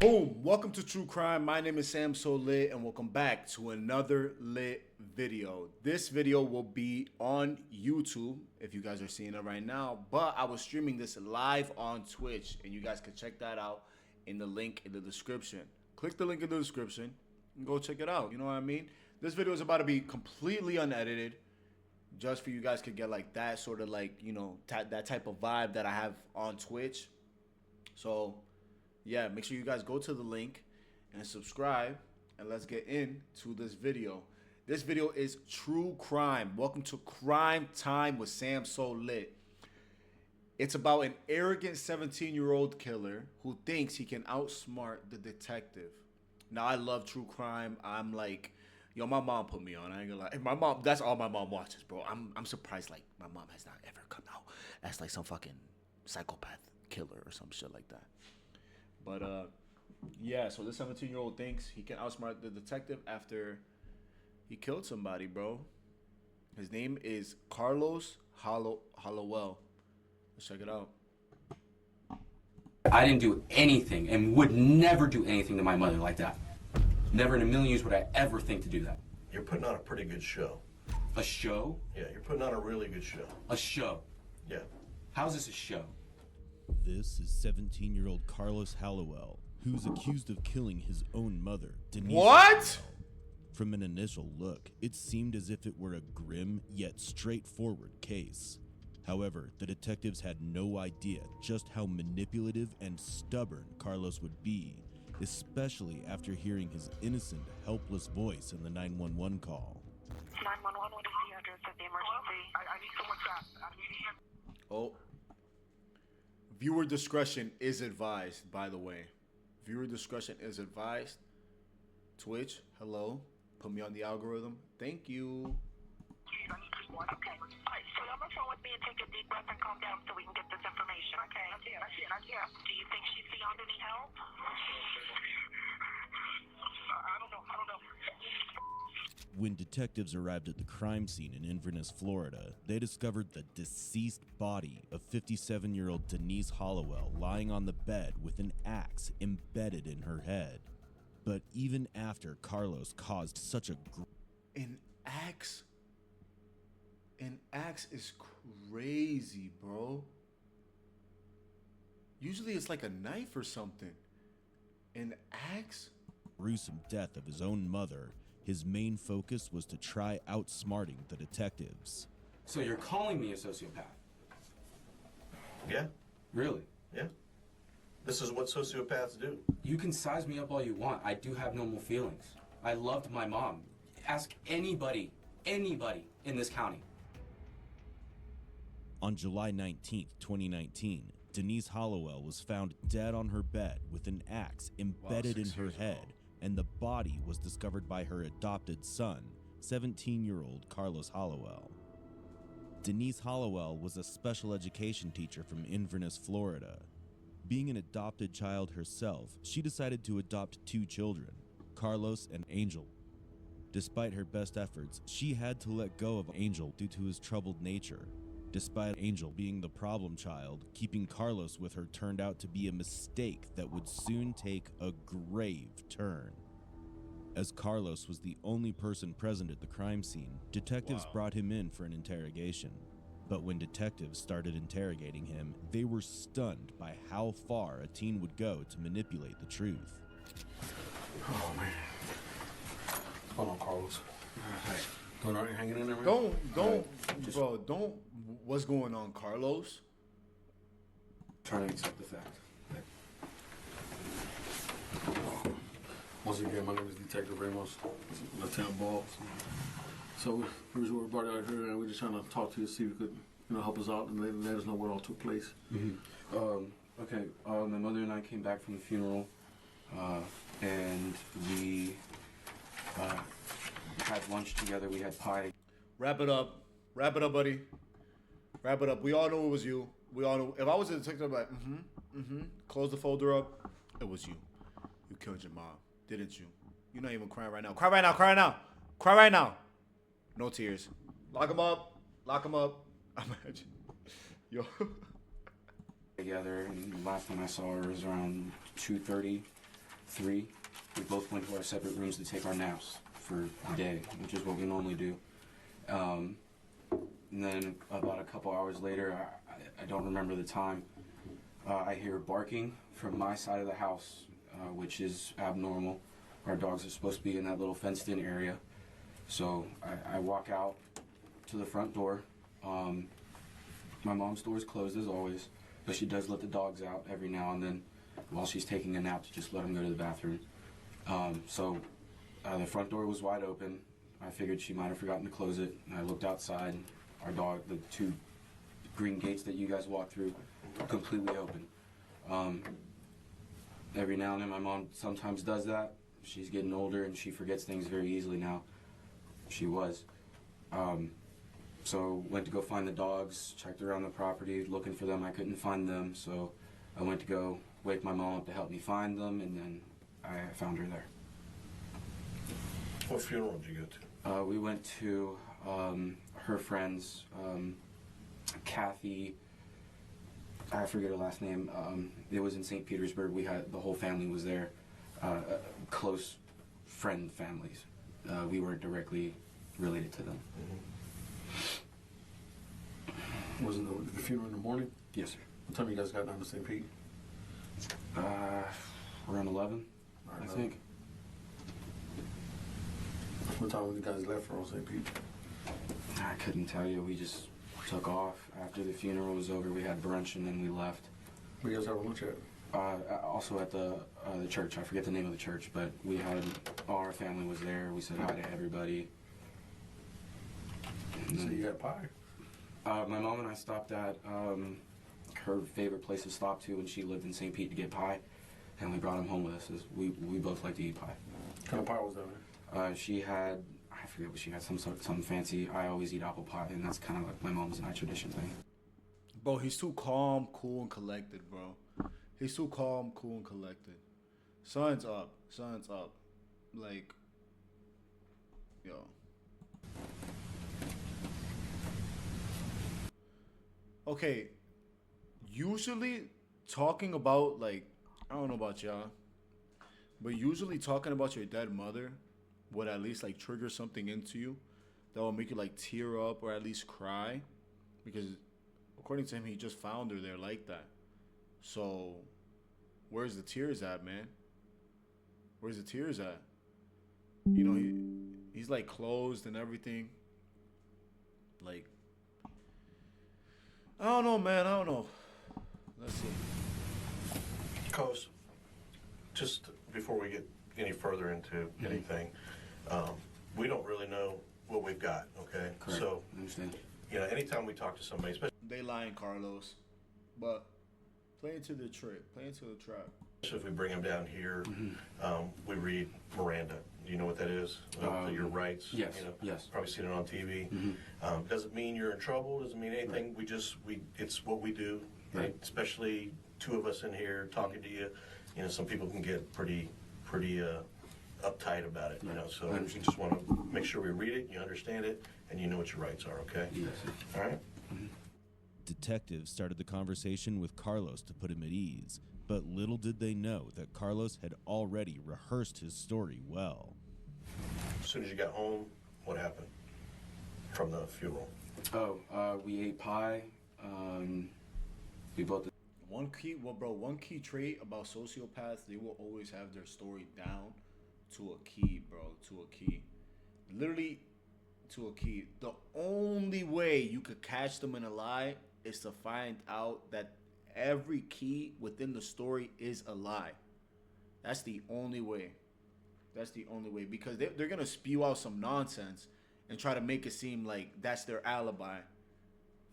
Boom! Welcome to True Crime. My name is Sam So Lit, and welcome back to another lit video. This video will be on YouTube if you guys are seeing it right now, but I was streaming this live on Twitch, and you guys can check that out in the link in the description. Click the link in the description and go check it out. You know what I mean? This video is about to be completely unedited, just for you guys to get like that sort of like, you know, that type of vibe that I have on Twitch. So yeah, make sure you guys go to the link and subscribe, and let's get into this video. This video is true crime. Welcome to Crime Time with Sam So Lit. It's about an arrogant 17-year-old killer who thinks he can outsmart the detective. Now, I love true crime. I'm like, yo, my mom put me on. I ain't gonna lie. My mom, that's all my mom watches, bro. I'm surprised, like, my mom has not ever come out as like some fucking psychopath killer or some shit like that. But yeah, so this 17-year-old thinks he can outsmart the detective after he killed somebody, bro. His name is Carlos Hallowell. Let's check it out. I didn't do anything and would never do anything to my mother like that. Never in a million years would I ever think to do that. You're putting on a pretty good show. A show? Yeah, you're putting on a really good show. A show? Yeah. How's this a show? This is 17-year-old Carlos Hallowell, who's accused of killing his own mother, Denise. What? Hallowell. From an initial look, it seemed as if it were a grim yet straightforward case. However, the detectives had no idea just how manipulative and stubborn Carlos would be, especially after hearing his innocent, helpless voice in the 911 call. 911, what is the address of the emergency? I need someone fast. Oh. Viewer discretion is advised, by the way. Viewer discretion is advised. Twitch, hello. Put me on the algorithm. Thank you. Okay. Alright, so on the phone with me and take a deep breath and calm down so we can get this information, okay? I can't. Do you think she's beyond any help? I don't know. When detectives arrived at the crime scene in Inverness, Florida, they discovered the deceased body of 57-year-old Denise Hallowell lying on the bed with an axe embedded in her head. But even after Carlos caused such a An axe? An axe is crazy, bro. Usually it's like a knife or something. An axe? gruesome death of his own mother, his main focus was to try outsmarting the detectives. So you're calling me a sociopath? Yeah? Really? Yeah. This is what sociopaths do. You can size me up all you want. I do have normal feelings. I loved my mom. Ask anybody in this county. On July 19th, 2019, Denise Hallowell was found dead on her bed with an axe embedded in her head, and the body was discovered by her adopted son, 17-year-old Carlos Hallowell. Denise Hallowell was a special education teacher from Inverness, Florida. Being an adopted child herself, she decided to adopt two children, Carlos and Angel. Despite her best efforts, she had to let go of Angel due to his troubled nature. Despite Angel being the problem child, keeping Carlos with her turned out to be a mistake that would soon take a grave turn. As Carlos was the only person present at the crime scene, detectives brought him in for an interrogation. But when detectives started interrogating him, they were stunned by how far a teen would go to manipulate the truth. Oh, man. Hold on, Carlos. Hey, going on, hanging in there, man? Don't. What's going on, Carlos? Trying to accept the fact. Once again, my name is Detective Ramos, Lieutenant Ball. So we were brought out here, and we're just trying to talk to you, see if you could, help us out and let us know what all took place. Okay, my mother and I came back from the funeral, and we had lunch together. We had pie. Wrap it up, buddy. Wrap it up. We all know it was you. We all know. If I was a detective, I'd be like, close the folder up. It was you. You killed your mom, didn't you? You're not even crying right now. Cry right now. No tears. Lock him up. Imagine. Yo. Together, and the last time I saw her was around 2:30. 3, we both went to our separate rooms to take our naps for the day, which is what we normally do. And then about a couple hours later, I don't remember the time, I hear barking from my side of the house, which is abnormal. Our dogs are supposed to be in that little fenced-in area. So I walk out to the front door. My mom's door is closed as always, but she does let the dogs out every now and then while she's taking a nap to just let them go to the bathroom. So the front door was wide open. I figured she might have forgotten to close it. And I looked outside. Our dog, the 2 green gates that you guys walked through, completely open. Every now and then my mom sometimes does that. She's getting older and she forgets things very easily now. She was. So went to go find the dogs, checked around the property, looking for them. I couldn't find them, so I went to go wake my mom up to help me find them, and then I found her there. What funeral did you go to? We went to her friends, Kathy, I forget her last name. It was in St. Petersburg. The whole family was there, close friend families. We weren't directly related to them. Wasn't the funeral in the morning? Yes, sir. What time you guys got down to St. Pete? Around 11, I think. What time when you guys left from St. Pete? I couldn't tell you. We just took off. After the funeral was over, we had brunch and then we left. Where you guys have lunch at? Also at the church. I forget the name of the church, but we had, our family was there. We said hi to everybody. So you got pie? My mom and I stopped at her favorite place to stop to when she lived in St. Pete to get pie, and we brought him home with us. We both like to eat pie. What kind of pie was that there? She had, I forget what she had, something fancy. I always eat apple pie, and that's kind of like my mom's and I tradition thing. Bro, he's too calm, cool, and collected, bro. He's too calm, cool, and collected. Sun's up. Sun's up. Like, yo. Okay, usually talking about, like, I don't know about y'all, but usually talking about your dead mother would at least, like, trigger something into you that will make you, like, tear up or at least cry, because according to him, he just found her there like that. So, where's the tears at, man? Where's the tears at? You know, he's like closed and everything. Like, I don't know, man. I don't know. Let's see. Coast, just before we get any further into anything, we don't really know what we've got, okay? Correct. So, I understand. you know, anytime we talk to somebody, especially They lying, Carlos. But play into the trick. Play into the trap. if we bring them down here, we read Miranda. Do you know what that is? Your rights. Yes, You know, yes. Probably seen it on TV. Doesn't mean you're in trouble. Doesn't mean anything. It's what we do. Right. And especially two of us in here talking to you. You know, some people can get pretty uptight about it. You know, so we just want to make sure we read it, you understand it, and you know what your rights are. Okay. Yes, sir. All right. Detectives started the conversation with Carlos to put him at ease, but little did they know that Carlos had already rehearsed his story well. As soon as you got home, what happened from the funeral? We ate pie. We both. One key trait about sociopaths, they will always have their story down to a key, bro. To a key. Literally to a key. The only way you could catch them in a lie is to find out that every key within the story is a lie. That's the only way. That's the only way. Because they're going to spew out some nonsense and try to make it seem like that's their alibi.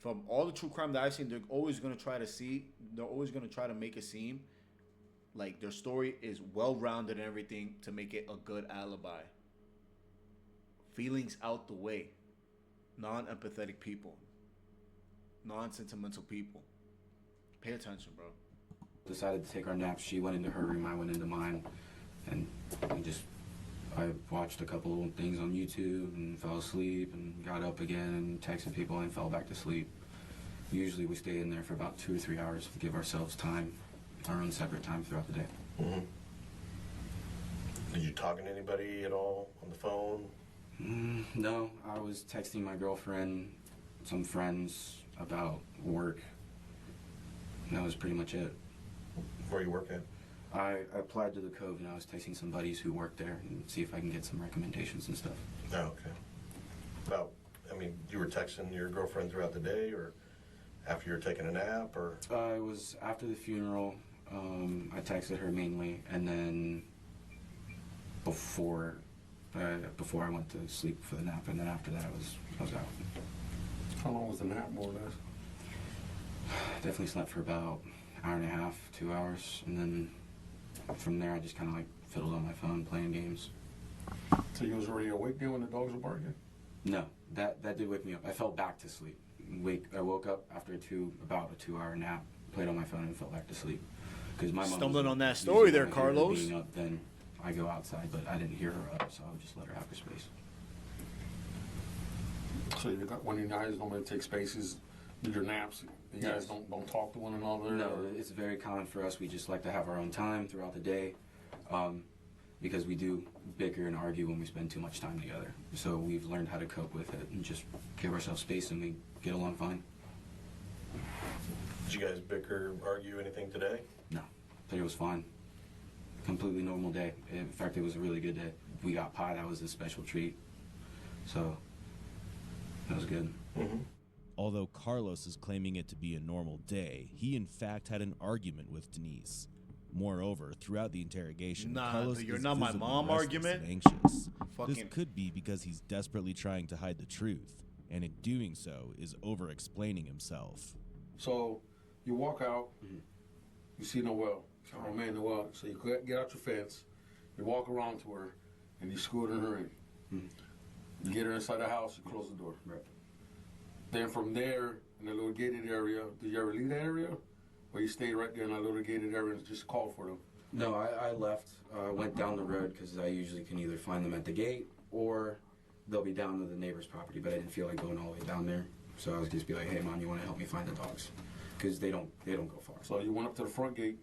From all the true crime that I've seen, they're always going to try to make it seem like their story is well-rounded and everything to make it a good alibi. Feelings out the way. Non-empathetic people. Non-sentimental people. Pay attention, bro. Decided to take our naps. She went into her room, I went into mine, and I watched a couple of things on YouTube and fell asleep and got up again and texted people and fell back to sleep. Usually we stay in there for about 2 or 3 hours to give ourselves time, our own separate time throughout the day. Did you talk to anybody at all on the phone? No, I was texting my girlfriend, some friends about work. And that was pretty much it. Where you work at? I applied to the Cove and I was texting some buddies who work there and see if I can get some recommendations and stuff. Oh, okay. About, I mean, you were texting your girlfriend throughout the day, or after you were taking a nap, or? It was after the funeral. I texted her mainly, and then before I went to sleep for the nap, and then after that I was out. How long was the nap, more or less? Definitely slept for about an hour and a half, 2 hours, and then from there I just kind of like fiddled on my phone playing games. So you was already awake then when the dogs were barking? No, that did wake me up. I fell back to sleep. I woke up after about a 2-hour nap, played on my phone, and fell back to sleep. Because my mom Stumbling was on that usually story there, when I hear her Carlos. being up, then I go outside, but I didn't hear her up, so I would just let her have her space. So you got, when you guys normally take spaces, do your naps, you guys don't talk to one another? No, or- it's very common for us. We just like to have our own time throughout the day, because we do bicker and argue when we spend too much time together. So we've learned how to cope with it and just give ourselves space, and we get along fine. Did you guys bicker, argue, anything today? No, today was fine. Completely normal day. In fact, it was a really good day. We got pie. That was a special treat. So that was good. Mm-hmm. Although Carlos is claiming it to be a normal day, he in fact had an argument with Denise. Moreover, throughout the interrogation, Nah, Carlos the "you're is not my visibly mom" restless argument? and anxious. This Fucking- could be because he's desperately trying to hide the truth, and in doing so is over-explaining himself. So you walk out, you see Noelle. Oh man, Noelle. So you get out your fence, you walk around to her, and you scoot her in. You get her inside the house, you close the door. Right. Then from there, in the little gated area, did you ever leave that area? Or you stayed right there in that little gated area and just called for them? No, I left. Went down the road because I usually can either find them at the gate or they'll be down to the neighbor's property. But I didn't feel like going all the way down there, so I was just be like, "Hey, Mom, you want to help me find the dogs?" Because they don't go far. So you went up to the front gate,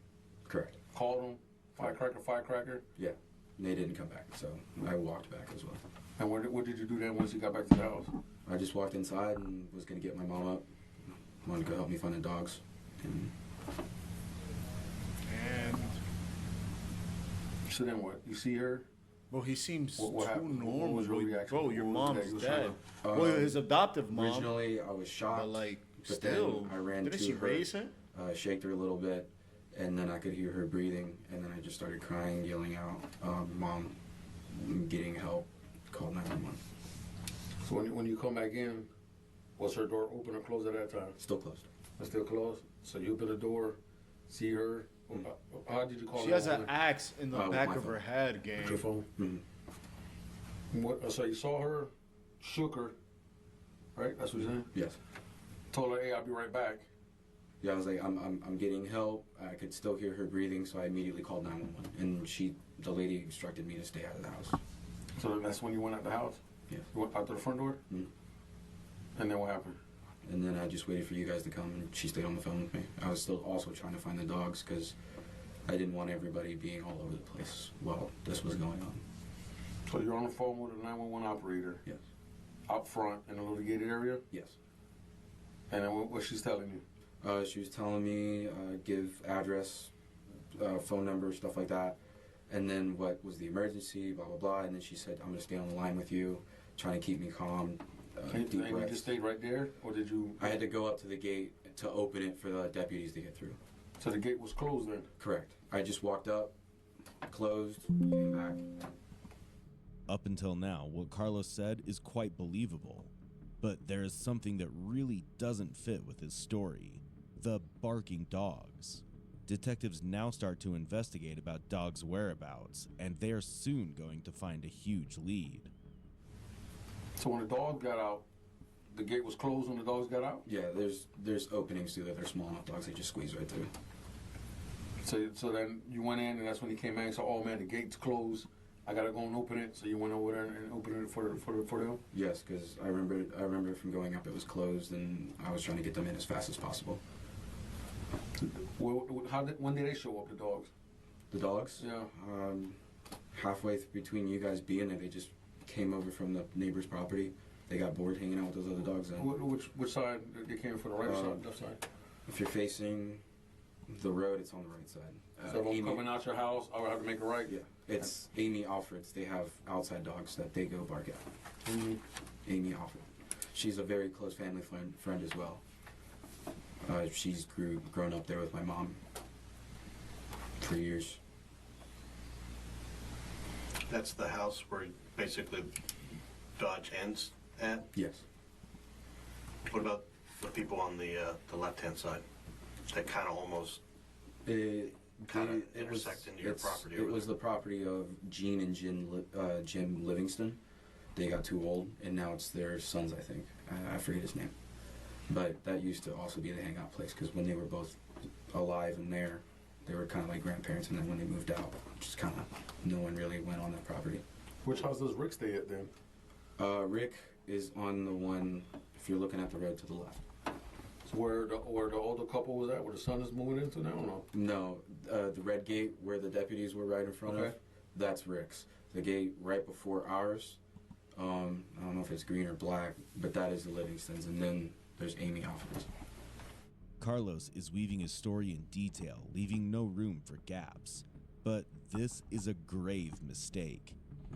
Correct. called them, firecracker. Yeah. And they didn't come back, so I walked back as well. And what did you do then once you got back to the house? I just walked inside and was gonna get my mom up. Wanted to go help me find the dogs. And And So then what? You see her? bro, he seems What too happened? What normal. was your reaction? Bro, your What was mom's that? You was dead. trying Well, his adoptive mom. originally, I was shocked. But like, but still, then I ran didn't to she her, raise him? shaked her a little bit, and then I could hear her breathing, and then I just started crying, yelling out, "Mom, I'm getting help." Called 911. So when you come back in, was her door open or closed at that time? Still closed. It's still closed. So you open the door, see her. How did you call She her? has an axe in the with back my of her phone. head, With your gang. phone. Mhm. So you saw her, shook her, right? That's what you're saying. Yes. Told her, "Hey, I'll be right back." Yeah, I was like, I'm getting help. I could still hear her breathing, so I immediately called 911. And the lady instructed me to stay out of the house. So that's when you went out the house. Yeah. You went out to the front door. Mhm. And then what happened? And then I just waited for you guys to come, and she stayed on the phone with me. I was still also trying to find the dogs because I didn't want everybody being all over the place while this was going on. So you're on the phone with a 911 operator Yes. out front in a little gated area, Yes. and then what she's telling you? She was telling me give address, phone number, stuff like that, and then what was the emergency, blah blah blah. And then she said, "I'm gonna stay on the line with you, trying to keep me calm." And Deep you breaths. just stayed right there, or did you? I had to go up to the gate to open it for the deputies to get through. So the gate was closed then. Correct. I just walked up, closed, came back. Up until now, what Carlos said is quite believable, but there is something that really doesn't fit with his story: the barking dogs. Detectives now start to investigate about dogs' whereabouts, and they are soon going to find a huge lead. So when the dogs got out, the gate was closed when the dogs got out. Yeah, there's openings through there. They're small enough dogs. They just squeeze right through. So then you went in, and that's when he came back and said, "Oh man, the gate's closed. I gotta go and open it." So you went over there and opened it for them. Yes, because I remember from going up, it was closed, and I was trying to get them in as fast as possible. When did they show up? The dogs. The dogs? Yeah. halfway between you guys being there, they just came over from the neighbor's property. They got bored hanging out with those other dogs. And Which side? They came from the right side, left side? if you're facing the road, it's on the right side. So if I'm coming out your house, I would have to make a right? Yeah, it's Amy Alfred's. They have outside dogs that they go bark at. Mm-hmm. Amy Alfred. She's a very close family friend as well. She's grown up there with my mom for years. That's the house where basically Dodge ends at? Yes. What about the people on the left-hand side? That kind of almost It intersect into your property. It was the property of Gene and Jim Livingston. They got too old, and now it's their sons, I think. I forget his name. But that used to also be the hangout place, because when they were both alive and there, they were kind of like grandparents, and then when they moved out, just kind of no one really went on that property. Which house does Rick stay at then? Rick is on the one, if you're looking at the road to the left. So where the older couple was at, where the son is moving into now, or no? No, the red gate where the deputies were right in front of, that's Rick's. The gate right before ours, I don't know if it's green or black, but that is the Livingstons, and then there's Amy Alfred's. Carlos is weaving his story in detail, leaving no room for gaps. But this is a grave mistake.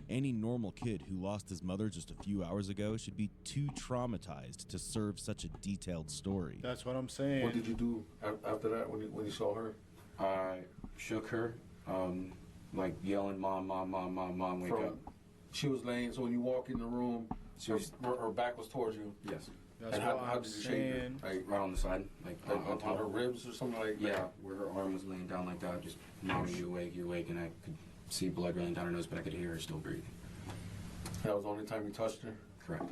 Any normal kid who lost his mother just a few hours ago should be too traumatized to serve such a detailed story. That's what I'm saying. What did you do after that when you saw her? I shook her, like yelling, "Mom, mom, mom, mom, mom, wake up." She was laying, so when you walk in the room, her back was towards you. Yes. That's And what how I'm did you shake her? saying. Like, Right on the side, like on her ribs or something like that? Yeah, where her arm was laying down like that, just, "Mommy, you awake," and I could see blood running down her nose, but I could hear her still breathing. That was the only time you touched her? Correct.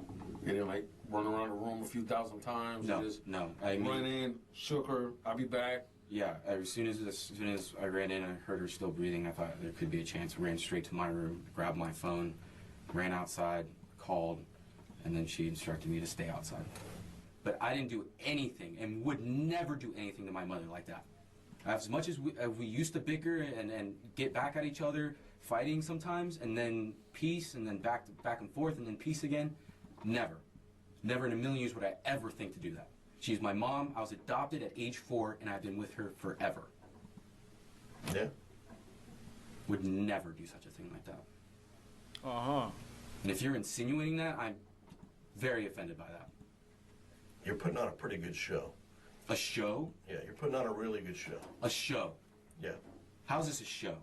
You didn't like run around the room a few thousand times? No, You just no. I mean, ran in, shook her, I'll be back. yeah, as soon as I ran in and I heard her still breathing, I thought there could be a chance. Ran straight to my room, grabbed my phone, ran outside, called, and then she instructed me to stay outside. But I didn't do anything and would never do anything to my mother like that. As much as we used to bicker and get back at each other, fighting sometimes, and then peace, and then back and forth, and then peace again, never in a million years would I ever think to do that. She's my mom. I was adopted at age 4, and I've been with her forever. Yeah. Would never do such a thing like that. Uh-huh. And if you're insinuating that, I'm very offended by that. You're putting on a pretty good show. A show? Yeah, you're putting on a really good show. A show? Yeah. How's this a show?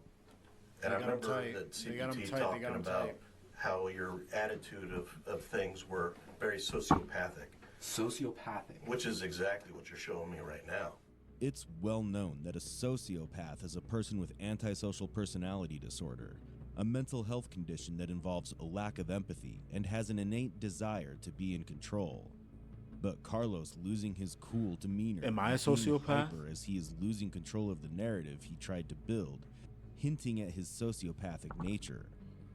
And They I got 'em remember tight. that They got 'em CPT tight. They talking got 'em about tight. how your attitude of things were very sociopathic, Sociopathic. which is exactly what you're showing me right now. It's well known that a sociopath is a person with antisocial personality disorder, a mental health condition that involves a lack of empathy and has an innate desire to be in control. But Carlos losing his cool demeanor, Am I a and being sociopath? hyper as he is losing control of the narrative he tried to build, hinting at his sociopathic nature.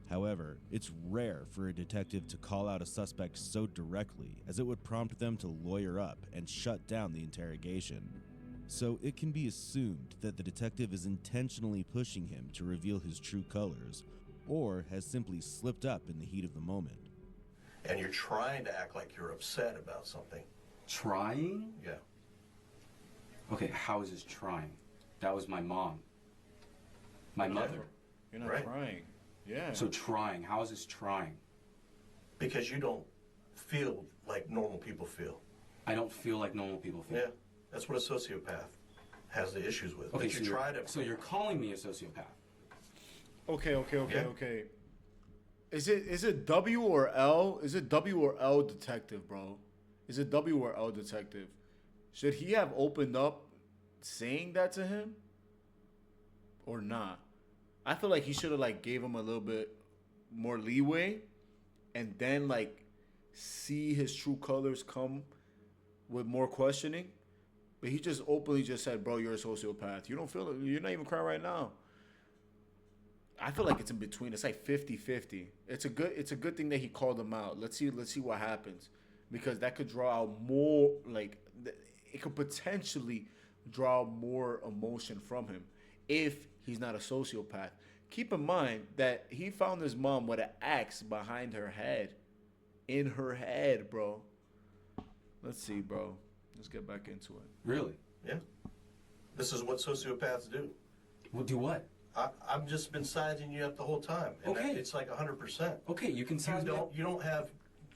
However, it's rare for a detective to call out a suspect so directly, as it would prompt them to lawyer up and shut down the interrogation. So it can be assumed that the detective is intentionally pushing him to reveal his true colors, or has simply slipped up in the heat of the moment. And you're trying to act like you're upset about something. Trying? Yeah. Okay, how is this trying? That was my mom. My mother. You're not Right. crying. Yeah. So trying, how is this trying? Because you don't feel like normal people feel. I don't feel like normal people feel. Yeah. That's what a sociopath has the issues with. Okay, But so, you try to. so you're calling me a sociopath. Okay. Yeah. Okay. Is it W or L? Is it W or L detective, bro? Is it W or L detective? Should he have opened up saying that to him? Or not? I feel like he should have like gave him a little bit more leeway and then like see his true colors come with more questioning. But he just openly just said, "Bro, you're a sociopath. You don't feel it. You're not even crying right now." I feel like it's in between. It's like 50-50. It's a good thing that he called him out. Let's see what happens, because that could draw out more, like it could potentially draw more emotion from him if he's not a sociopath. keep in mind that he found his mom with an axe behind her head. In her head, bro. Let's see, bro. Let's get back into it. Really? Yeah. This is what sociopaths do. Well, do what? I've just been sizing you up the whole time. And Okay. it's like 100%. Okay, you can size me up. You don't have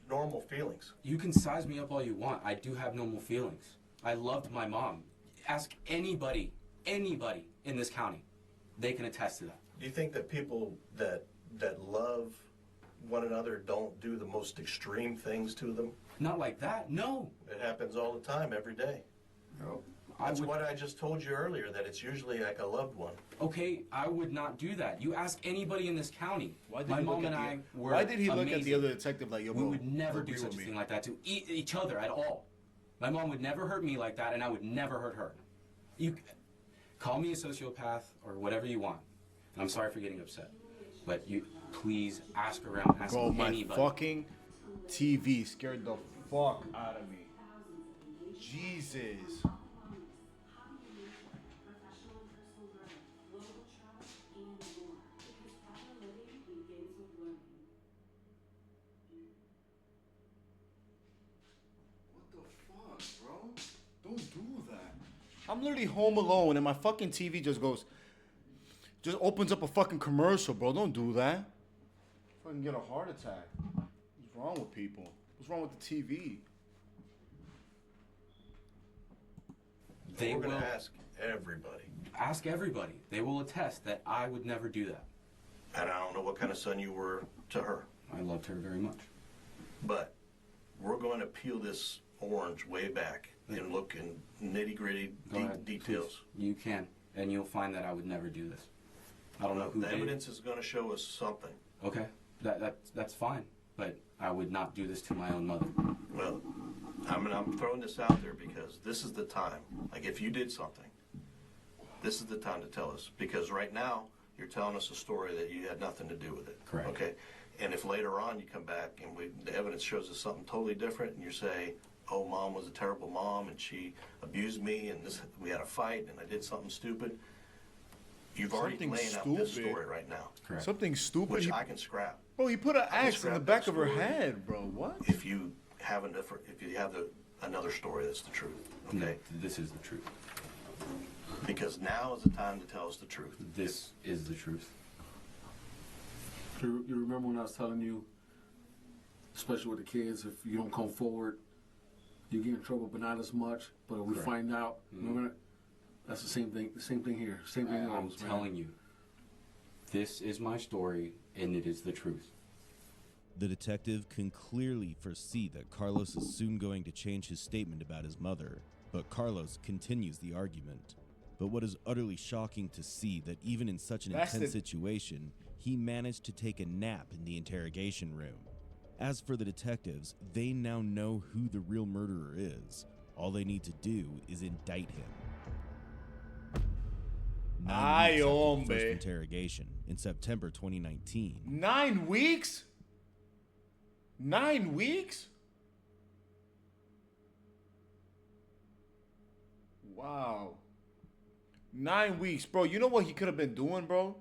normal feelings. You can size me up all you want. I do have normal feelings. I loved my mom. Ask anybody in this county. They can attest to that. Do you think that people that love one another don't do the most extreme things to them? Not like that. No. It happens all the time, every day. No. That's what I just told you earlier, that it's usually like a loved one. Okay, I would not do that. You ask anybody in this county. My mom and I were Why did he look at the amazing. other detective like, yo, bro, We would never do agree such a with me? thing like that to each other at all. My mom would never hurt me like that, and I would never hurt her. You call me a sociopath or whatever you want. And I'm sorry for getting upset, but you please ask around, ask Bro, my anybody. fucking TV scared the fuck out of me. Jesus. What the fuck, bro? Don't do that. I'm literally home alone and my fucking TV just just opens up a fucking commercial, bro. Don't do that. Fucking get a heart attack. What's wrong with people? What's wrong with the TV? They We're will going to ask everybody. ask everybody. They will attest that I would never do that. And I don't know what kind of son you were to her, I loved her very much. but we're going to peel this orange way back and look in nitty-gritty Go ahead, details. please. You can, and you'll find that I would never do this. I don't know who The did. evidence is going to show us something. Okay, that's fine, but I would not do this to my own mother. Well, I'm throwing this out there because this is the time. Like, if you did something, this is the time to tell us. Because right now, you're telling us a story that you had nothing to do with it. Correct. Okay? And if later on you come back and the evidence shows us something totally different, and you say, oh, mom was a terrible mom, and she abused me, and we had a fight, and I did something stupid, you've already Something laying out this stupid. story right now, Correct. Something stupid. which I can scrap. Bro, he put an I can axe in the scrap back that of her story. head, bro. What? If you have another story that's the truth, No, okay? this is the truth. Because now is the time to tell us the truth. This is the truth. You remember when I was telling you, especially with the kids, if you don't come forward, you get in trouble, but not as much. But if we Correct. find out, remember that? That's the same thing. The same thing here. Same thing I'm goes, man. telling you, this is my story, and it is the truth. The detective can clearly foresee that Carlos is soon going to change his statement about his mother, but Carlos continues the argument. But what is utterly shocking to see that even in such an That's intense the- situation, he managed to take a nap in the interrogation room. As for the detectives, they now know who the real murderer is. All they need to do is indict him. 9 Ay, weeks after the hombre. first interrogation in September 2019, 9 weeks? 9 weeks? Wow. 9 weeks, bro. You know what he could have been doing, bro?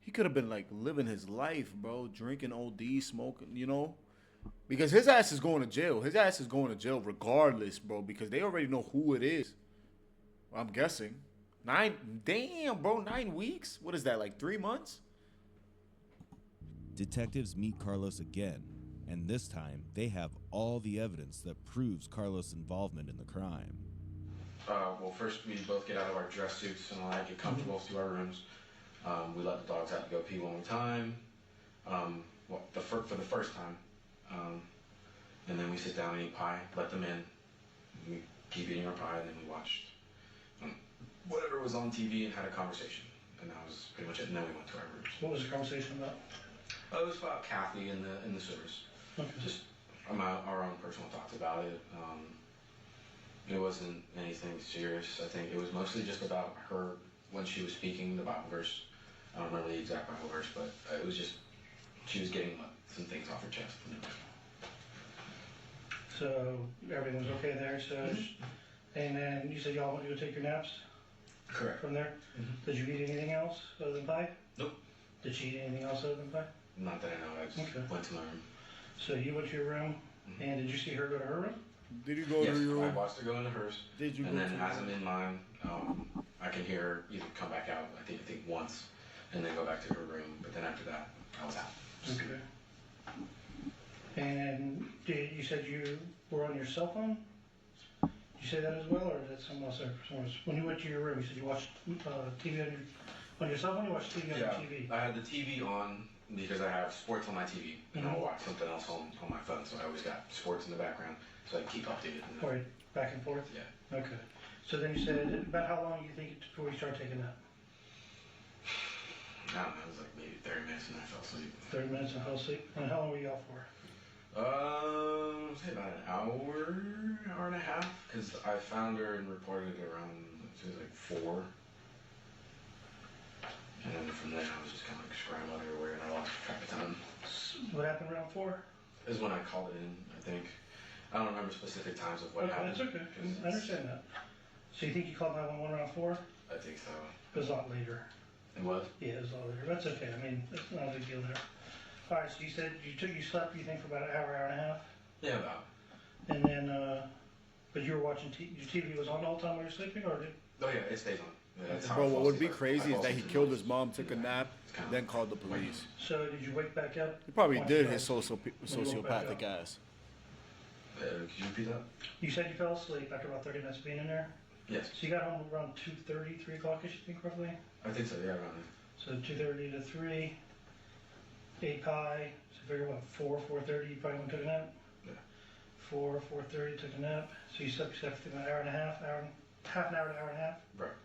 He could have been like living his life, bro. Drinking OD, smoking, you know? Because his ass is going to jail. His ass is going to jail regardless, bro. Because they already know who it is. I'm guessing. Damn, bro. 9 weeks? What is that, like 3 months? detectives meet Carlos again, and this time they have all the evidence that proves Carlos' involvement in the crime. Well, first we both get out of our dress suits and all that, get comfortable to our rooms. We let the dogs out to go pee one more time, for the first time. And then we sit down and eat pie, let them in. We keep eating our pie, and then we watched whatever was on TV and had a conversation. And that was pretty much it. And then we went to our rooms. What was the conversation about? It was about Kathy and the sewers. Okay. Just our own personal thoughts about it. It wasn't anything serious. I think it was mostly just about her when she was speaking the Bible verse. I don't remember the exact Bible verse, but it was just she was getting some things off her chest. So everything was okay there. So, and then you said y'all went to go take your naps Correct. from there. Did you eat anything else other than pie? Nope. Did she eat anything else other than pie? Not that I know. I just Okay. went to my room. So you went to your room, and did you see her go to her room? Did you go Yes, to your I room? watched her go into hers. Did you And go then to as your I'm in mine, I can hear her either come back out, I think once, and then go back to her room. But then after that, I was out. Okay. And you said you were on your cell phone? Did you say that as well, or is that someone else? When you went to your room, you said you watched TV on your cell phone. You watched TV on your TV. I had the TV on because I have sports on my TV, and I'll watch something else on my phone. So I always got sports in the background, so I keep updated. Right, back and forth. Yeah. Okay. So then you said about how long do you think it took before you started taking that? I don't know. It was like maybe 30 minutes, and I fell asleep. 30 minutes and fell asleep. And how long were you out for? Say about an hour and a half, because I found her and reported it around, it was like 4. And then from there, I was just kind of like scrambling everywhere, and I lost track of time. What happened around 4? Is when I called it in, I think. I don't remember specific times of what Okay, happened. that's okay. 'cause I understand that. So you think you called 911 around 4? I think so. It was a lot later. It was? Yeah, it was a lot later. That's okay. I mean, that's not a big deal there. All right, so you said you slept, you think, for about an hour, hour and a half? Yeah, about. And then, but you were watching your TV was on the whole time while you were sleeping, or did? Oh yeah, it stays on. Yeah, that's how Bro, I what fall would be asleep. I crazy is fall that he asleep killed in his mom, took a nap, then called the police. So did you wake back up? He probably once did you his guys- sociopathic up. ass. Could you repeat that? You said you fell asleep after about 30 minutes of being in there? Yes. So you got home around 2:30, 3 o'clock-ish, you think, roughly? I think so, yeah, around So 2:30 to 3, 8 pie, so figure what, 4:30, you probably went and took a nap? Yeah. 4:30, took a nap. So you slept for an hour and a half, half an hour to an hour and a half? there. Right.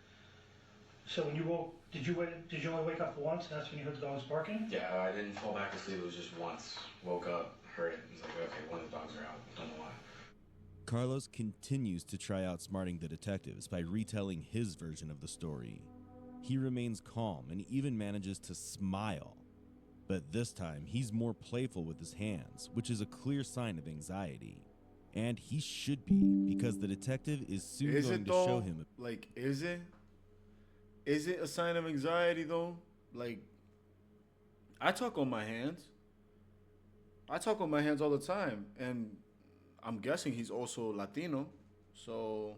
So when you woke, did you only wake up once, and that's when you heard the dogs barking? Yeah, I didn't fall back asleep. It was just once. Woke up, heard it. Was like, okay, one of the dogs are out. Don't know why. Carlos continues to try outsmarting the detectives by retelling his version of the story. He remains calm and even manages to smile. But this time, he's more playful with his hands, which is a clear sign of anxiety. And he should be, because the detective is soon Is going it to show though? him. Like, is it? Is it a sign of anxiety though? Like, I talk on my hands. I talk on my hands all the time, and I'm guessing he's also Latino, so.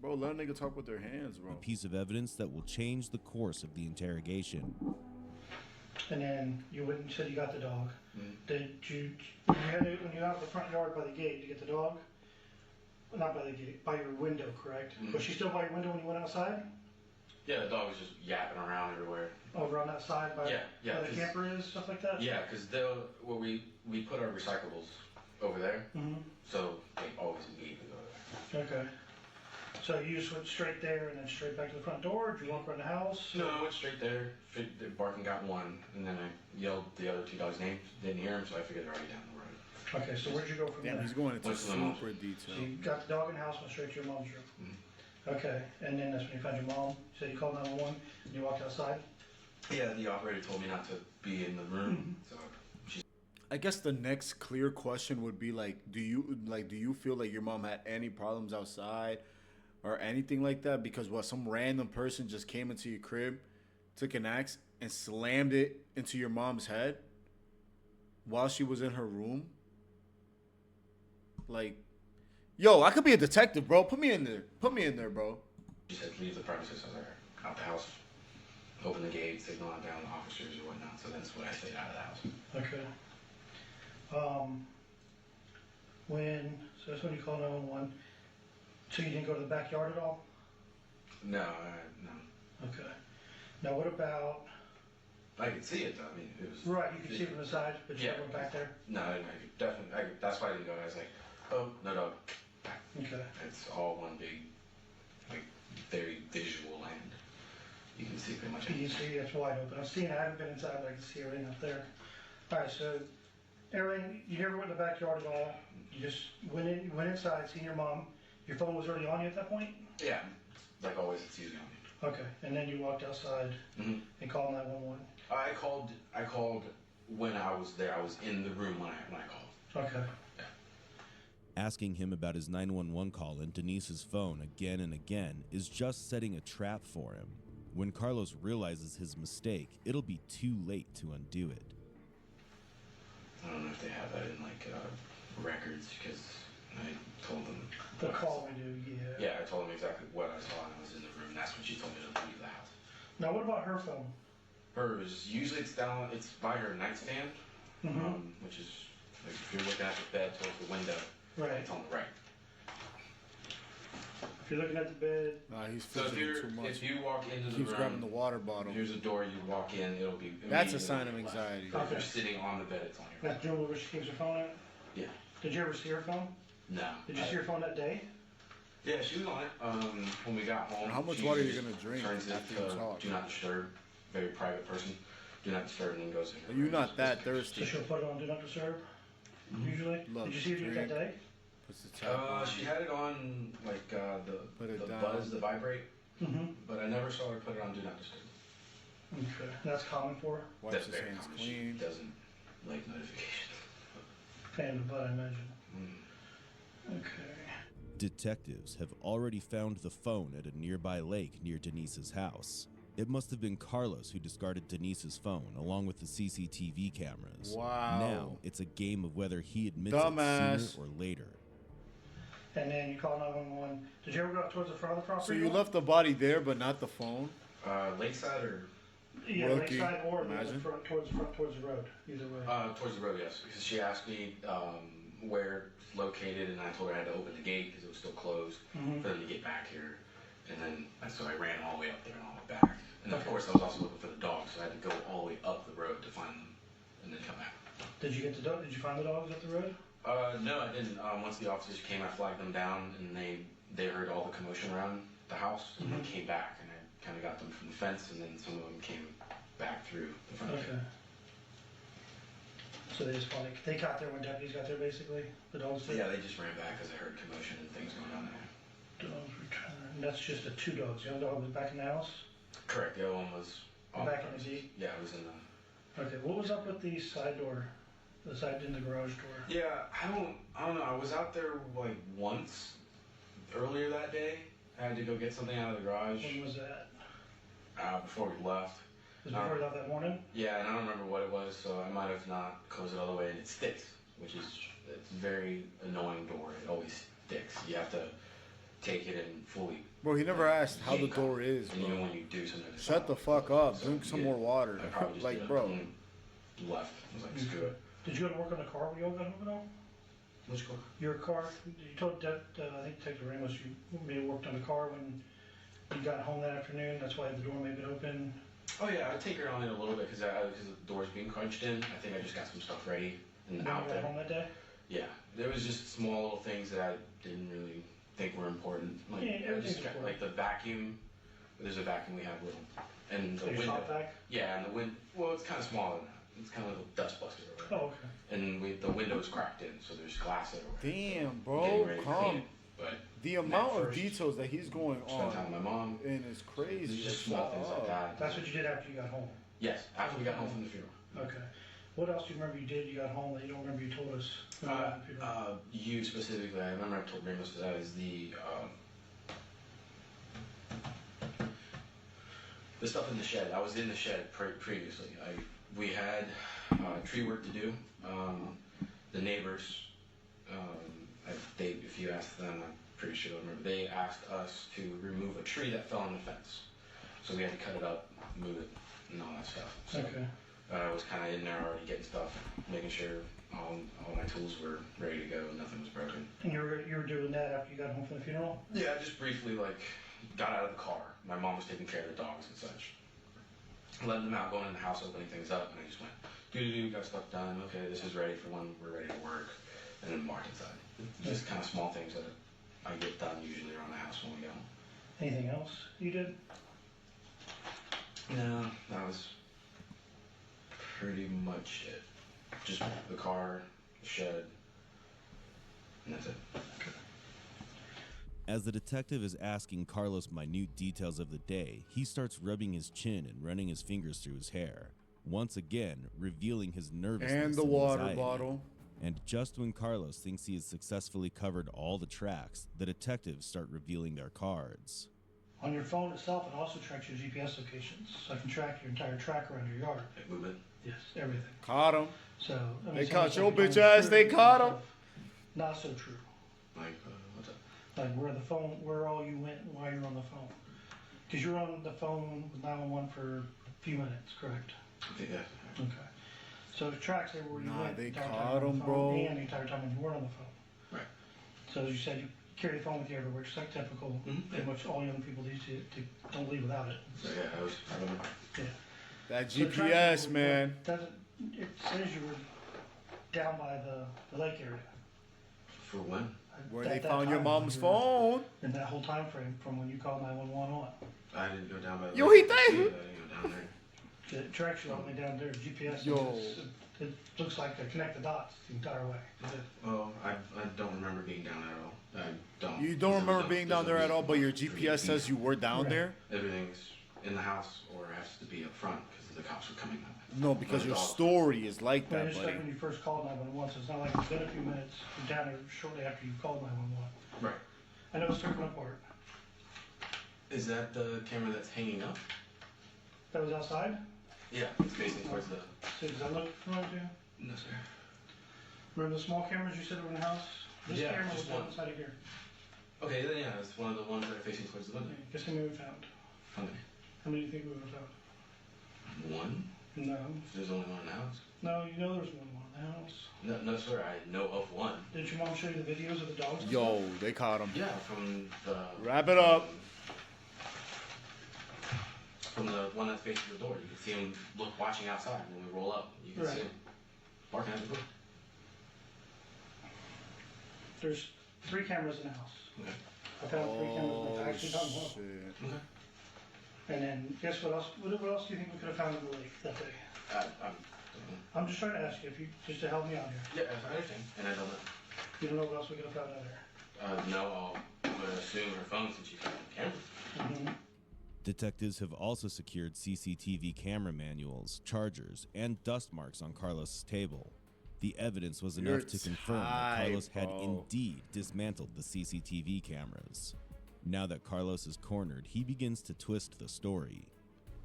Bro, let a nigga talk with their hands, bro. A piece of evidence that will change the course of the interrogation. And then you went and said you got the dog. Mhm. Did you, when you were out in the front yard by the gate, did you get the dog? Well, not by the gate, by your window, correct? Mhm. Was she still by your window when you went outside? Yeah, the dog was just yapping around everywhere. Over on that side by, Yeah, yeah, where the 'cause- camper is, stuff like that? Yeah, because we put our recyclables over there, Mm-hmm. so they always immediately go there. Okay. So you just went straight there and then straight back to the front door? Did you walk around the house? No, I went straight there. The barking got one, and then I yelled the other 2 dogs' names. Didn't hear them, so I figured they're already down the road. Okay, so where'd you go from Damn, there? he's going into What's the most? super So detail. you got the dog in the house, went straight to your mom's room? Mhm. Okay, and then that's when you found your mom? So you called 911 and you walked outside? Yeah, the operator told me not to be in the room, so I guess the next clear question would be like, do you feel like your mom had any problems outside or anything like that? Because what, some random person just came into your crib, took an axe and slammed it into your mom's head while she was in her room? Like, yo, I could be a detective, bro. Put me in there. Put me in there, bro. she said leave the premises. I was like, out the house, open the gate, signal out down the officers or whatnot. So that's when I stayed out of the house. Okay. So that's when you called 911. So you didn't go to the backyard at all? No. Okay. Now what about, I could see it though. I mean, it was right, you could see it from the side, but you Yeah. never went back there? No, I definitely. That's why I didn't go. I was like, oh, no dog. Okay. It's all one big, like, very visual land. You can see pretty much You anything. see it's wide open. I haven't been inside, but I can see everything up there. All right, so everything, you never went in the backyard at all? You just went inside, seen your mom. Your phone was already on you at that point? Yeah, like always, it's usually on me. Okay, and then you walked outside Mhm. and called 911. I called when I was there. I was in the room when I called. Okay. Asking him about his 911 call in Denise's phone again and again is just setting a trap for him. When Carlos realizes his mistake, it'll be too late to undo it. I don't know if they have that in like records, because I told them. The call we do, yeah. Yeah, I told them exactly what I saw, and I was in the room. That's when she told me to leave the house. Now, what about her phone? Hers, usually it's by her nightstand, which is, like, if you're looking at the bed towards the window, Right. it's on the right. If you're looking at the bed, Nah, he's So fidgeting too much. if you walk into the He's room, grabbing the water bottle. here's a door, you walk in, it'll be. That's a immediately sign on of your left. anxiety. But if you're Okay. sitting on the bed, it's on your right. that's generally where she keeps her phone at? Yeah. Did you ever see her phone? No. Did you see her phone that day? Yeah, she was on it. When we got home. And how much she water are you just gonna drink turns it after you to talk? Do not disturb. Very private person. Do not disturb, and then goes in. her You're room. not that So thirsty. she'll put it on Do Not Disturb, usually? Look, Did you see her do it that drink. day? Puts the tap on. She had it on like Put it the down. buzz, the vibrate, Mm-hmm. but I never saw her put it on Do Not Disturb. Okay, that's common for her? Wipes That's his very hands common. clean. She doesn't like notifications. Pain in the butt, I imagine. Mm. Okay. Detectives have already found the phone at a nearby lake near Denise's house. It must have been Carlos who discarded Denise's phone along with the CCTV cameras. Wow. Now it's a game of whether he admits Dumbass. it sooner or later. And then you call 911. Did you ever go up towards the front of the property? So you at all? left the body there, but not the phone? Lakeside or Yeah, Rookie, lakeside or imagine. towards the road, either way. towards the road, yes. Because she asked me where it's located, and I told her I had to open the gate because it was still closed Mhm. for them to get back here. And then so I ran all the way up there and all the way back. And of course, I was also looking for the dogs, so I had to go all the way up the road to find them, and then come back. Did you get the dog? Did you find the dogs up the road? No, I didn't. Once the officers came, I flagged them down, and they heard all the commotion around the house, and they came back, and I kind of got them from the fence, and then some of them came back through the front gate. Okay. So they just wanted, they got there when deputies got there, basically? The dogs So did? yeah, they just ran back because I heard commotion and things going on there. Dogs returned. And that's just the two dogs. The other dog was back in the house? Correct. The other one was Back in the Jeep? Yeah, it was in the. Okay, what was up with the side door? The side in the garage door? Yeah, I don't know. I was out there like once earlier that day. I had to go get something out of the garage When was that? before we left. Was it before you left that morning? Yeah, and I don't remember what it was, so I might have not closed it all the way, and it sticks, which is it's a very annoying door. It always sticks. You have to take it and fully. Bro, he never asked how the yank on door it. is, And even bro. when you do sometimes. Shut the fuck up. So, Drink some yeah, more water. I probably just Like, did bro. and left. I was like, screw it. Did you go to work on the car when you all got home at all? Which car? Your car, you told I think Detective Ramos you may have worked on the car when you got home that afternoon, that's why the door may have been open. Oh yeah, I take her on it a little bit because the door's being crunched in. I think I just got some stuff ready and When you out got there. home that day? Yeah, there was just small little things that I didn't really think were important. Like, Yeah, I everything's just got, important. like the vacuum. There's a vacuum we have little, and the So your window. shop vac? Yeah, and the wind. Well, it's kind of small. And it's kind of like a dust buster or whatever. Oh, okay. And the window's cracked in, so there's glass everywhere. Damn, Getting bro. ready to clean Calm. it, But The amount of first, details that he's going spent time on with my mom. and is It's crazy. just Like, small shut things up. like that. That's what you did after you got home? Yes, after we got home from the funeral. Okay. What else do you remember you did, you got home that you don't remember you told us? when you got home, Peter? You specifically, I remember I told Ramos that is the stuff in the shed. I was in the shed previously. We had tree work to do. The neighbors, if you ask them, I'm pretty sure they'll remember, they asked us to remove a tree that fell on the fence. So we had to cut it up, move it, and all that stuff. So, Okay. I was kind of in there already getting stuff, making sure all my tools were ready to go and nothing was broken. And you were doing that after you got home from the funeral? Yeah, I just briefly got out of the car. My mom was taking care of the dogs and such. Letting them out, going in the house, opening things up, and I just went, got stuff done. Okay, this is ready for when we're ready to work. And then marked inside. Just kind of small things that I get done usually around the house when we go home. Anything else you did? No, that was pretty much it. Just the car, the shed, and that's it. As the detective is asking Carlos minute details of the day, he starts rubbing his chin and running his fingers through his hair, once again revealing his nervousness And the water anxiety. bottle. And just when Carlos thinks he has successfully covered all the tracks, the detectives start revealing their cards. On your phone itself, it also tracks your GPS locations, so I can track your entire track around your yard. Like movement. Yes, everything. Caught him. So I mean, They some caught of the your stuff you bitch don't ass, see they is caught stuff 'em. Not so true. Like what's up? Like where all you went while you were on the phone. Because you were on the phone with 911 for a few minutes, correct? I think yeah. Okay. So it tracks everywhere you Nah, went. they the entire caught time you were on 'em, the bro. phone And the entire time when you weren't on the phone. Right. So as you said, you carry the phone with you everywhere, just like typical, Mhm. in which all young people these to don't leave without it. So yeah, I remember. Yeah. That So it tracks GPS, everywhere, man. but it says you were down by the lake area. For when? Where At they that found your time, mom's when you were- phone. In that whole time frame from when you called 911 on. I didn't go down by the Yo, lake. he think- I didn't go down there. It tracks you all the way down there, GPS. Yo. It looks like they connect the dots the entire way. Well, I don't remember being down there at all. I don't. You don't remember being down there at all, but your There's no GPS reason says you were down Right. there? everything's in the house or has to be up front because the cops were coming up. No, because your Dog. story is like But that, it's like buddy. when you first called 911, so it's not like it's been a few minutes, you're down there shortly after you called 911. Right. I know it's taken apart. Is that the camera that's hanging up? That was outside? Yeah, it's facing towards the. See, does that look familiar to you? No, sir. Remember the small cameras you said were in the house? This Yeah, camera was just down one. inside of here. Okay, then yeah, it's one of the ones that are facing towards the window. Guess how many we found? How many? How many do you think we would have found? One? No. There's only one in the house. No, you know there's one in the house. No, sir. I know of one. Did your mom show you the videos of the dogs? and Yo, they caught him. Yeah, from the. Wrap it up. From the one that's facing the door, you can see him watching outside when we roll up. You can Right. see him barking at the door. There's 3 cameras in the house. Okay. I found 3 cameras. Oh, I actually found one. shit. Okay. And then guess what else? What else do you think we could have found in the lake that day? I'm I'm just trying to ask you if you just to help me out here. yeah, I understand. And I don't know. You don't know what else we could have found out there. No, I'm gonna assume her phone since you found the camera. Mm-hmm. Detectives have also secured CCTV camera manuals, chargers, and dust marks on Carlos' table. The evidence was enough You're to confirm that tight, Carlos had bro. indeed dismantled the CCTV cameras. Now that Carlos is cornered, he begins to twist the story.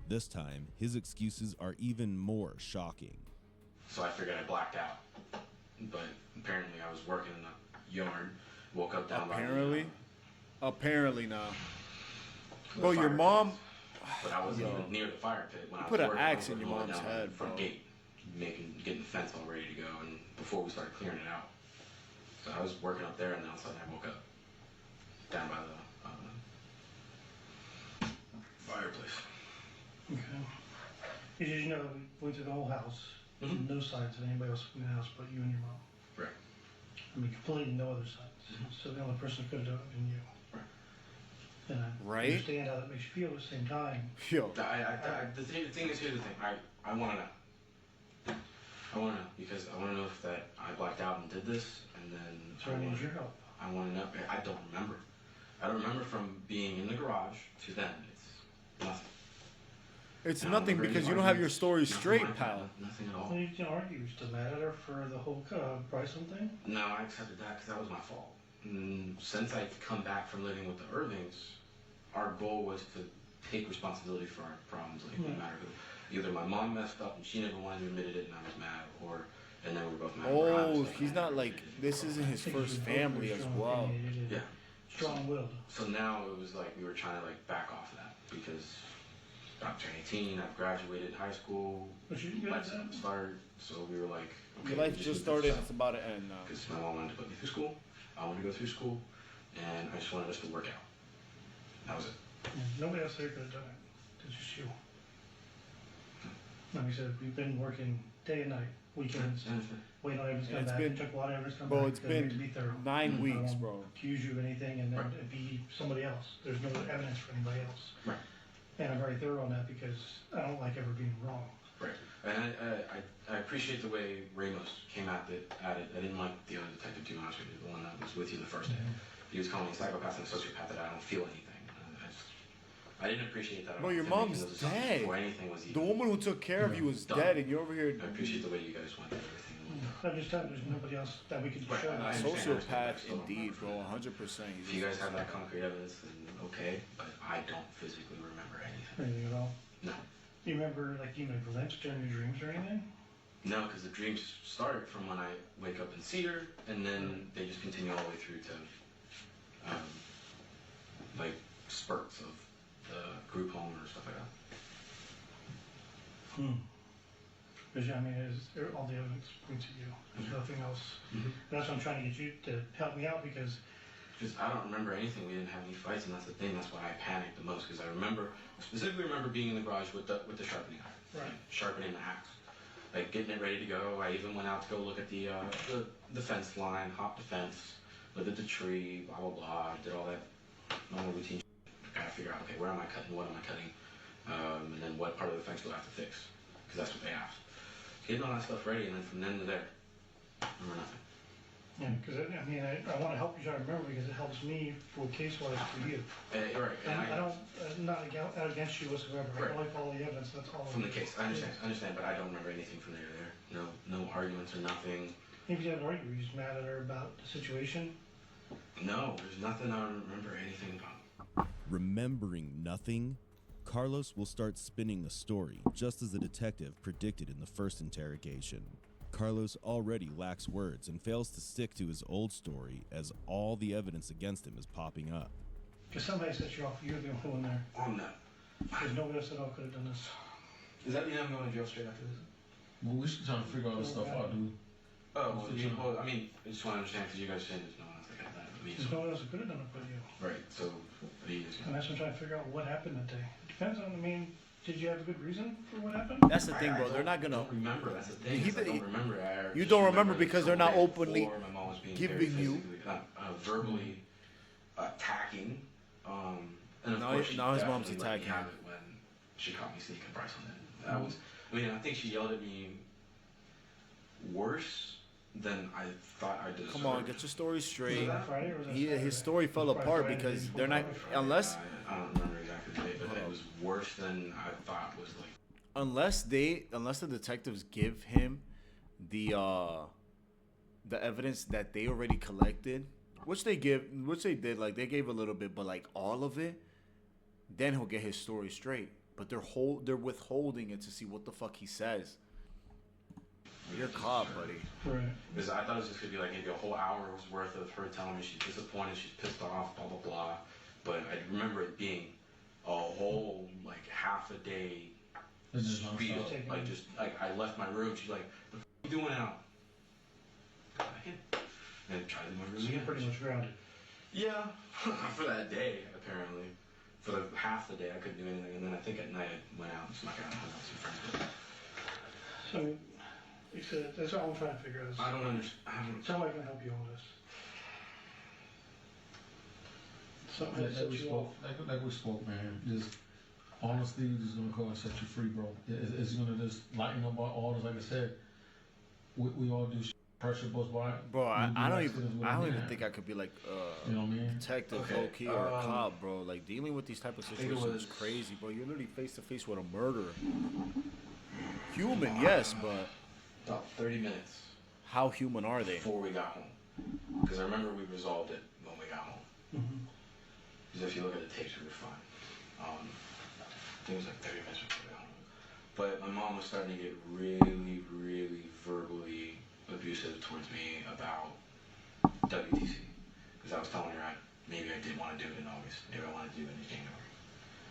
This time, his excuses are even more shocking. So I figured I blacked out. But apparently I was working in the yard, woke up down Apparently? by Apparently not. the Bro, your fire mom. pit. But I wasn't Yo. even near the fire pit when I was Put an working. axe I in was your rolling mom's down the head, front bro. gate, getting the fence all ready to go, and before we started clearing it out. So I was working up there, and then all of a sudden I woke up down by the fireplace. Okay. Because you know, we went through the whole house. Mhm. No signs of anybody else in the house but you and your mom. Right. I mean, completely no other signs. So the only person who could have done it would been you. Right. And I Right? understand how that makes you feel at the same time. Yo. The thing is, here's the thing. I want to know. I want to know because I want to know if that I blacked out and did this, and then So I need your help. I want to know. I don't remember. I don't remember from being in the garage to then. It's nothing. It's I don't nothing remember because any you don't have your arguments. story Nothing straight, like that. pal. Nothing at all. Well, you didn't argue. You still mad at her for the whole Bryson thing? No, I accepted that because that was my fault. Since I've come back from living with the Irvings, our goal was to take responsibility for our problems. Like, no Hmm. matter who. Either my mom messed up and she never wanted to admit it and I was mad, and then we were both mad. or I was Oh, like, he's I not never like, admitted it. this isn't his I think first you both family were as strong well. opinionated, Yeah. Strong-willed. So now it was like we were trying to like back off of that because I'm turning 18, I've graduated high school, But you good at life's that? gonna start, so we were like, okay, Your we life just just need to started, decide. it's about to end now. Because my mom wanted to put me through school, I wanted to go through school, and I just wanted us to work out. That was it. Yeah, nobody else there could have done it. It's just you. Like I said, we've been working day and night, weekends, waiting on everyone's to come It's back. been- It took a while everyone's come Bro, back. it's because we been had to be thorough. 9 I weeks, won't bro. accuse you of anything and then Right. it be somebody else. There's no evidence for anybody else. Right. And I'm very thorough on that because I don't like ever being wrong. Right. And I appreciate the way Ramos came at it. I didn't like the other detective, to be honest with you, the one that was with you the first day. He was calling me a psychopath and a sociopath that I don't feel anything. I didn't appreciate that. Bro, your Him making mom's those assumptions dead. before anything was The even. woman who took care of you was Done. dead, and you're over here. I appreciate the way you guys went through everything. I'm just telling you, there's nobody else that we could Right, show. I understand. Sociopath Still don't indeed, remember. bro. 100%. If you guys have that concrete evidence, then okay, but I don't physically remember anything. Anything at all? No. Do you remember, like, even a glimpse during your dreams or anything? No, because the dreams start from when I wake up and see her, and then they just continue all the way through to, like, spurts of the group home or stuff like that. Because, I mean, all the evidence points at you. There's nothing else. That's what I'm trying to get you to help me out because Because I don't remember anything. We didn't have any fights, and that's the thing. That's why I panicked the most. Because I specifically remember being in the garage with the sharpening iron, Right. sharpening the axe, like getting it ready to go. I even went out to go look at the fence line, hopped the fence, looked at the tree, blah blah blah. Did all that normal routine. Gotta figure out, okay, where am I cutting? What am I cutting? And then what part of the fence do I have to fix? Because that's what they asked. Getting all that stuff ready, and then from then to there, I remember nothing. yeah, because I mean, I want to help you try to remember because it helps me for case-wise for you. You're right. And And I don't, not out against you whatsoever. I Right. like all the evidence. That's all. from the case, I understand, but I don't remember anything from there to there. No arguments or nothing. Maybe you haven't argued. You're just mad at her about the situation. No, there's nothing I remember anything about. Remembering nothing, Carlos will start spinning a story, just as the detective predicted in the first interrogation. Carlos already lacks words and fails to stick to his old story as all the evidence against him is popping up. Because somebody set you off. You're the only one there. Oh no. There's nobody else that all could have done this. Does that mean I'm going to jail straight after this? Well, we should try to figure all this stuff out, dude. Oh, well, I mean, I just want to understand because you guys saying there's no one else that got that. I mean, There's no one else that could have done it but you. right, so what do you guys And that's what I'm trying to figure out what happened that day. It depends on, I mean, did you have a good reason for what happened? That's the thing, bro. They're not I gonna. don't remember, that's the thing. He- is I don't remember. I you just don't remember the because they're not day openly before my mom was being giving very you- physically, verbally attacking. And of Now- course, she now his mom's definitely let me attacking have it when she caught me sneaking Bryce on it. That was, I mean, I think she yelled at me worse than I thought I deserved. Come on, get your story Was straight. it that Friday or was that His Saturday? story fell Friday, apart Friday, because before they're not Friday. unless I don't remember exactly the date, but it was worse than I thought was like. unless the detectives give him the evidence that they already collected, which they did, like they gave a little bit, but like all of it, then he'll get his story straight. But they're withholding it to see what the fuck he says. You're a cop, buddy. Right. Because I thought it was just gonna be like maybe a whole hour's worth of her telling me she's disappointed, she's pissed off, blah blah blah. But I remember it being a whole like half a day It's just spiel. nonstop. Like just like I left my room, she's like, "What the f you doing now?" Go back in. And I tried in my room So you're again. pretty much grounded. Yeah, for that day apparently. For the half the day I couldn't do anything, and then I think at night I went out and snuck out and hung out with some friends. But So, like I said, that's all I'm trying to figure out. Is I don't understand. somebody can help you on this. Something that Like set we you spoke, off. like we spoke, man. Just honesty is gonna come and set you free, bro. It's gonna just lighten up all this. Like I said, we all do pressure bust by. Bro, I We do don't accidents even with I don't it, even man. think I could be like You know what I mean? detective, Okay, low key, or a um, cop, bro. Like dealing with these type of think it situations is was- crazy, bro. You're literally face to face with a murderer. Human, yes, but About 30 minutes how human are they? before we got home. Because I remember we resolved it when we got home. Mhm. Because if you look at the tapes, we were fine. I think it was like 30 minutes before we got home. But my mom was starting to get really, really verbally abusive towards me about WTC. Because I was telling her maybe I did want to do it in August. Maybe I want to do it in January.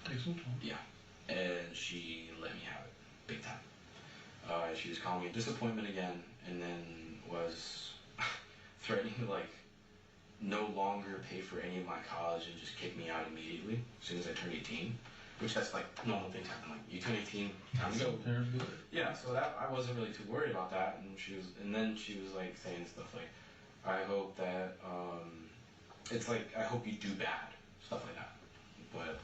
Take some time. Yeah. And she let me have it. Big time. She was calling me a disappointment again, and then was threatening to like no longer pay for any of my college and just kick me out immediately as soon as I turned 18. Which that's like normal things happen. Like you turn 18, time to go. Parents do it. Yeah, so that I wasn't really too worried about that, and then she was like saying stuff like, I hope that it's like I hope you do bad, stuff like that. But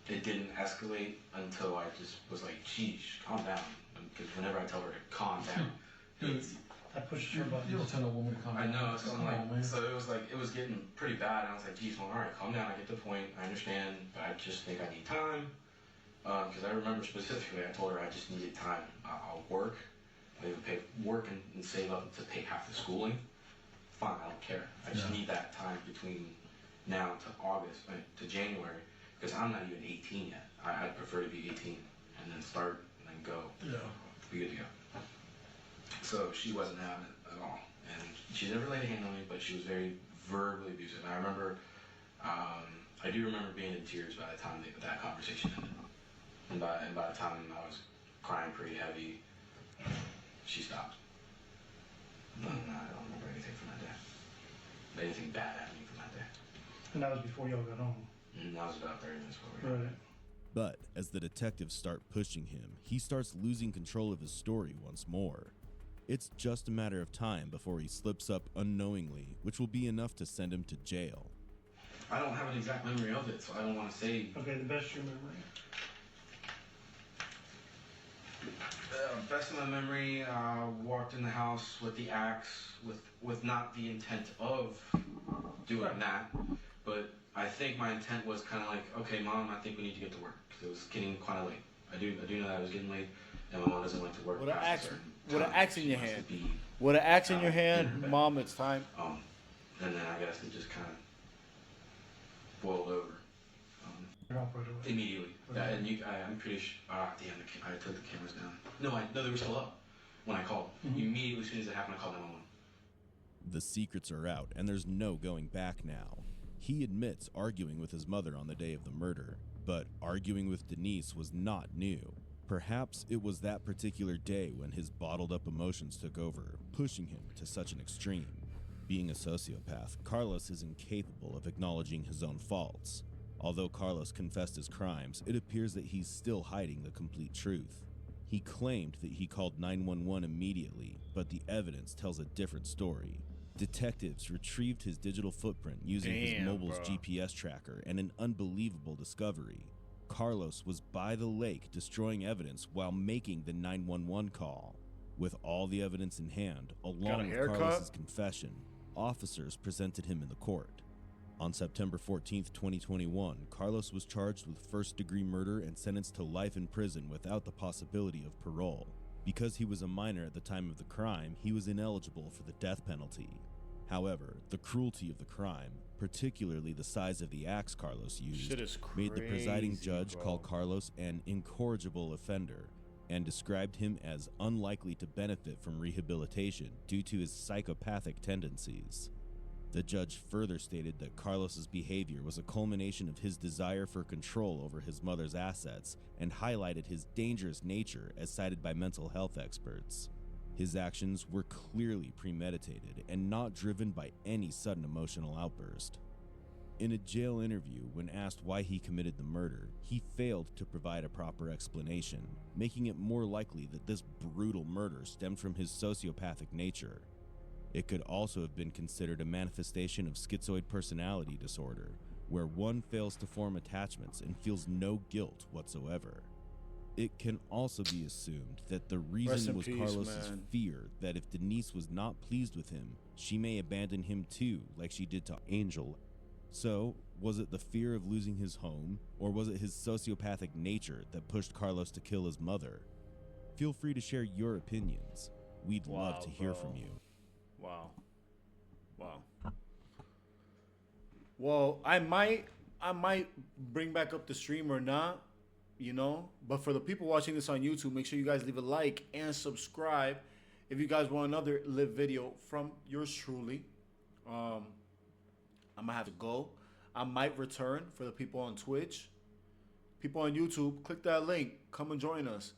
it didn't escalate until I just was like, geez, calm down. Because whenever I tell her to calm down, it's, That pushes You her buttons. don't tell a woman to come. I know, so I'm Come on, man. like, so it was like, it was getting pretty bad, and I was like, geez, well, all right, calm down, I get the point, I understand, but I just think I need time. Because I remember specifically, I told her I just needed time. I'll work, I even pay work and save up to pay half the schooling. Fine, I don't care. I just need that time between now to August, to January, because I'm not even 18 yet. I'd prefer to be 18 and then start and then go. Yeah. Be good to go. So she wasn't having it at all. And she never laid a hand on me, but she was very verbally abusive. And I remember, I do remember being in tears by the time that conversation ended. And by the time I was crying pretty heavy, she stopped. I don't remember anything from that day. Anything bad happening from that day. And that was before y'all got home. And that was about 30 minutes before we got Right. But as the detectives start pushing him, he starts losing control of his story once more. It's just a matter of time before he slips up unknowingly, which will be enough to send him to jail. I don't have an exact memory of it, so I don't want to say. Okay, the best your memory. Best of my memory, walked in the house with the axe, with not the intent of doing that, but I think my intent was kind of like, okay, Mom, I think we need to get to work, because it was getting kind of late. I do know that I was getting late, and my mom doesn't like to work. With an past a axe, certain with an time. axe in She your wants to hand. be, With an axe in your in her hand, bed. Mom, it's time. And then I guess it just kind of boiled over You're not right away. immediately. And I'm pretty sure. Damn, I took the cameras down. No, they were still up when I called. Immediately, as soon as it happened, I called 911. The secrets are out, and there's no going back now. He admits arguing with his mother on the day of the murder, but arguing with Denise was not new. Perhaps it was that particular day when his bottled up emotions took over, pushing him to such an extreme. Being a sociopath, Carlos is incapable of acknowledging his own faults. Although Carlos confessed his crimes, it appears that he's still hiding the complete truth. He claimed that he called 911 immediately, but the evidence tells a different story. Detectives retrieved his digital footprint using his Damn, mobile's bro. GPS tracker, and an unbelievable discovery. Carlos was by the lake destroying evidence while making the 911 call. With all the evidence in hand, along with haircut? Carlos's confession, officers presented him in the court. On September 14th, 2021, Carlos was charged with first-degree murder and sentenced to life in prison without the possibility of parole. Because he was a minor at the time of the crime, he was ineligible for the death penalty. However, the cruelty of the crime, particularly the size of the axe Carlos used, Shit is made the presiding crazy, judge bro. call Carlos an incorrigible offender and described him as unlikely to benefit from rehabilitation due to his psychopathic tendencies. The judge further stated that Carlos's behavior was a culmination of his desire for control over his mother's assets and highlighted his dangerous nature as cited by mental health experts. His actions were clearly premeditated and not driven by any sudden emotional outburst. In a jail interview, when asked why he committed the murder, he failed to provide a proper explanation, making it more likely that this brutal murder stemmed from his sociopathic nature. It could also have been considered a manifestation of schizoid personality disorder, where one fails to form attachments and feels no guilt whatsoever. It can also be assumed that the Rest reason in was peace, Carlos's man. fear that if Denise was not pleased with him, she may abandon him too, like she did to Angel. So, was it the fear of losing his home, or was it his sociopathic nature that pushed Carlos to kill his mother? Feel free to share your opinions. We'd love to hear from you. Wow. Well, I might bring back up the stream or not, you know. But for the people watching this on YouTube, make sure you guys leave a like and subscribe if you guys want another live video from yours truly. I'm gonna have to go. I might return for the people on Twitch. People on YouTube, click that link. Come and join us.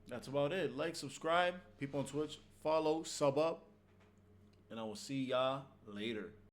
That's about it. Like, subscribe. People on Twitch, follow, sub up. And I will see y'all later.